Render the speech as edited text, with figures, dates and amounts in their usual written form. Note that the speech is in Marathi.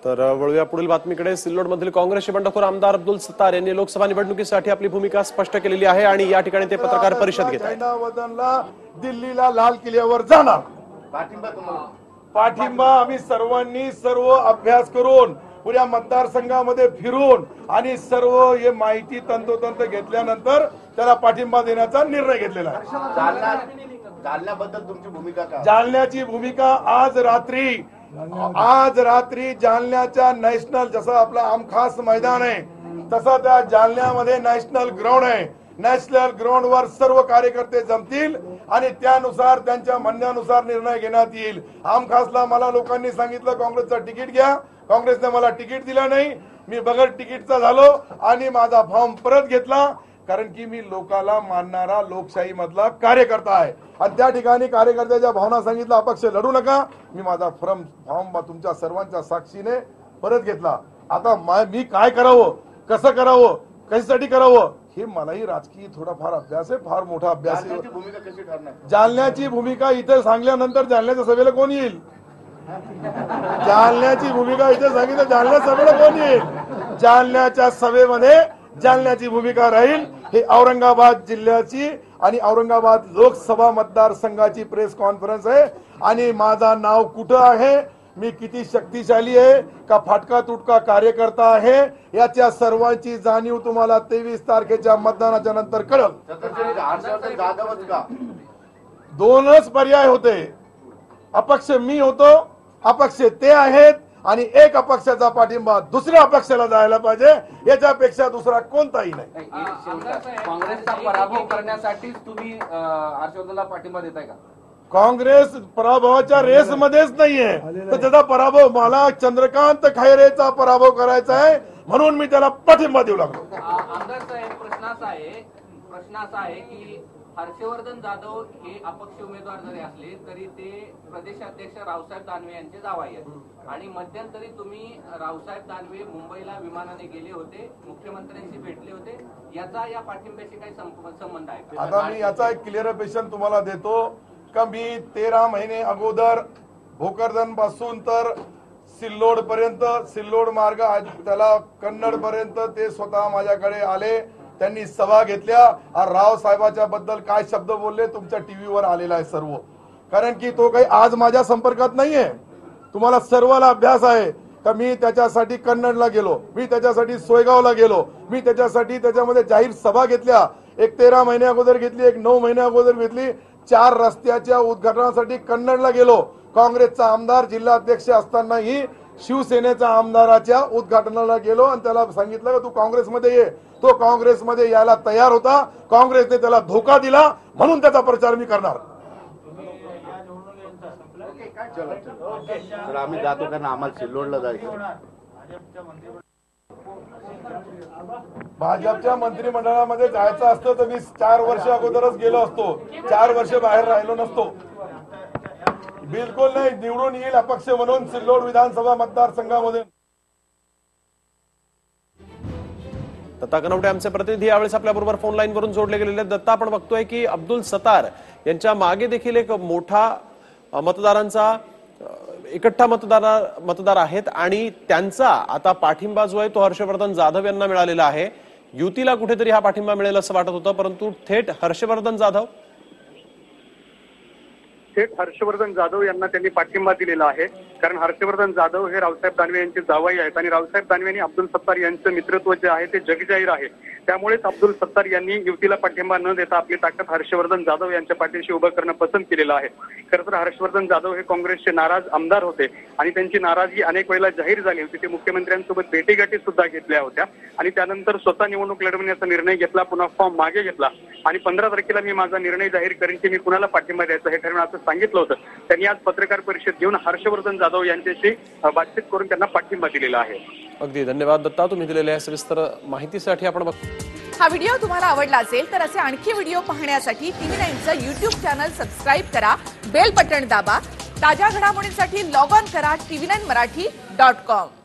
तर वळूया पुढील बातमीकडे। सिल्लोडमधील काँग्रेसचे बंडखोर आमदार अब्दुल सत्तार यांनी लोकसभा निवडणुकीसाठी आपली भूमिका स्पष्ट केलेली आहे आणि या ठिकाणी ते पत्रकार परिषद घेत आहेत। दिल्लीला लाल किल्ल्यावर जाणार पाठिंबा आम्ही सर्वांनी सर्व अभ्यास करून पुऱ्या मतदारसंघामध्ये फिरून आणि सर्व हे माहिती तंतोतंत घेतल्यानंतर त्याला पाठिंबा देण्याचा निर्णय घेतलेला आहे। जालन्याबद्दल तुमची भूमिका काय? जालन्याची भूमिका आज रात्री जालन्याच्या नॅशनल जसं आपला आमखास मैदान आहे तसं त्या जालन्यामध्ये नॅशनल ग्राउंड आहे। नॅशनल ग्राउंड वर सर्व कार्यकर्ते जमतील आणि त्यानुसार त्यांच्या म्हणण्यानुसार निर्णय घेण्यात येईल। आमखासला मला लोकांनी सांगितलं काँग्रेसचं तिकीट घ्या, काँग्रेसने मला तिकीट दिलं नाही, मी बगैर तिकीटचा झालो आणि माझा फॉर्म परत घेतला, कारण की मी लोकाला मानणारा लोकशाही मधला कार्यकर्ता आहे आणि त्या ठिकाणी कार्यकर्त्याच्या भावना सांगितलं अपक्ष लढू नका, मी माझा फॉर्म तुमच्या सर्वांच्या साक्षीने परत घेतला। आता मी काय करावं, कसं करावं, कशासाठी करावं हे मलाही राजकीय थोडाफार अभ्यास आहे, फार मोठा अभ्यास आहे। भूमिका कशी ठरणार? जालन्याची भूमिका इथे सांगल्यानंतर जालन्याच्या सभेला कोण येईल? जालन्याची भूमिका इथे सांगितलं जालन्या सभेला कोण येईल? जालन्याच्या सभेमध्ये जालन्याची भूमिका राहील। हे औरंगाबाद जिल्ह्याची आणि औरंगाबाद लोकसभा मतदारसंघाची प्रेस कॉन्फरन्स आहे आणि माझा नाव कुठं आहे, मी किती शक्तिशाली आहे का फाटका तुटका कार्यकर्ता आहे याच्या सर्वांची जाणीव तुम्हाला 23 तारखेच्या मतदानाच्या नंतर कळेल। दोनच पर्याय होते, अपक्ष मी होतो, अपक्ष ते आहेत आणि एक अपक्षाचा पाठिंबा दुसऱ्या अपक्षाला जायला पाहिजे, याच्यापेक्षा दुसरा कोणताही नाही। काँग्रेसचा पराभव करण्यासाठी तुम्ही हर्षवर्धनला पाठिंबा देताय का? काँग्रेस पराभवाच्या रेस मध्येच नाहीये, तर त्याचा पराभव मला चंद्रकांत खैरेचा पराभव करायचा आहे म्हणून मी त्याला पाठिंबा देऊ लागलो। आमदार साहेब, प्रश्न असा आहे की हर्षवर्धन जाधव हे अपक्ष उमेदवार जरी असले तरी ते प्रदेशाध्यक्ष रावसाहेब दानवे यांचे जावई आहेत आणि मध्यंतरी तुम्ही रावसाहेब दानवे मुंबईला विमानाने गेले होते, मुख्यमंत्र्यांशी भेटले होते, याचा या पाठिंब्याशी काही संबंध आहे का? आता मी याचा एक क्लिअरेशन तुम्हाला देतो का मी 13 महिने अगोदर भोकरदन पासून तर सिल्लोड पर्यंत, सिल्लोड मार्ग त्याला कन्नड पर्यंत ते स्वतः माझ्याकडे आले, त्यांनी सभा घेतल्या। राव साहेबाच्या बद्दल काय शब्द बोलले तुमच्या टीव्हीवर आलेला आहे सर्व, कारण की तो काही आज माझ्या संपर्कात नाहीये। तुम्हाला सर्वाला अभ्यास आहे का मी त्याच्यासाठी कन्नडला गेलो, मी त्याच्यासाठी सोयगावला गेलो, मी त्याच्यासाठी त्याच्यामध्ये जाहीर सभा घेतल्या, एक 13 महिने अगोदर घेतली, एक 9 महिने अगोदर घेतली, 4 रस्त्याच्या उद्घाटनासाठी कन्नडला गेलो। काँग्रेसचा आमदार जिल्हाध्यक्ष असतानाही शिवसेनेच्या आमदाराच्या उद्घाटनाला गेलो आणि त्याला सांगितलं की तू काँग्रेसमध्ये ये, तो काँग्रेसमध्ये यायला तयार होता, काँग्रेसने त्याला धोका दिला म्हणून त्याचा प्रचार मी करणार। आम्ही जातो कारण आम्हाला सिल्लोडला जायचं। भाजपच्या मंत्रिमंडळामध्ये जायचं असतं तर मी 4 वर्ष अगोदरच गेलो असतो, 4 वर्ष बाहेर राहिलो नसतो। बिलकुल नाही, निवडून येईल अपक्ष म्हणून सिल्लोड विधानसभा मतदारसंघामध्ये। दत्ता कनवटे आमचे प्रतिनिधी यावेळेस आपल्याबरोबर फोन लाईन वरून जोडले गेलेले। दत्ता, आपण बघतोय की अब्दुल सत्तार यांच्या मागे देखील एक मोठा मतदारांचा एकट्ठा मतदार आहेत आणि त्यांचा आता पाठिंबा जो आहे तो हर्षवर्धन जाधव यांना मिळालेला आहे। युतीला कुठेतरी हा पाठिंबा मिळेल असं वाटत होतं, परंतु थेट हर्षवर्धन जाधव यांना त्यांनी पाठिंबा दिलेला आहे, कारण हर्षवर्धन जाधव हे रावसाहेब दानवे यांचे जावई आहेत आणि रावसाहेब दानवे आणि अब्दुल सत्तार यांचं मित्रत्व जे आहे ते जगजाहीर आहे। त्यामुळेच अब्दुल सत्तार यांनी युतीला पाठिंबा न देता आपली ताकद हर्षवर्धन जाधव यांच्या पाठीशी उभं करणं पसंत केलेलं आहे। खरं तर हर्षवर्धन जाधव हे काँग्रेसचे नाराज आमदार होते आणि त्यांची नाराजगी अनेक वेळेला जाहीर झाली होती। ते मुख्यमंत्र्यांसोबत भेटीगाठी सुद्धा घेतल्या होत्या आणि त्यानंतर स्वतः निवडणूक लढवण्याचा निर्णय घेतला, पुन्हा फॉर्म मागे घेतला आणि 15 तारखेला मी माझा निर्णय जाहीर करेन की मी कुणाला पाठिंबा द्यायचा हे ठरवून असं सांगितलं होतं। त्यांनी आज पत्रकार परिषद घेऊन हर्षवर्धन जाधव यांच्याशी बातचीत करून त्यांना पाठिंबा दिलेला आहे। अगदी धन्यवाद दत्ता, तुम्ही दिलेल्या सविस्तर माहितीसाठी। आपण हा व्हिडिओ तुम्हाला आवडला असेल तर असे आणखी व्हिडिओ पाहण्यासाठी TV9चं YouTube चॅनल सबस्क्राइब करा, बेल बटन दाबा, ताज्या घडामोडींसाठी लॉग ऑन करा tv9marathi.com।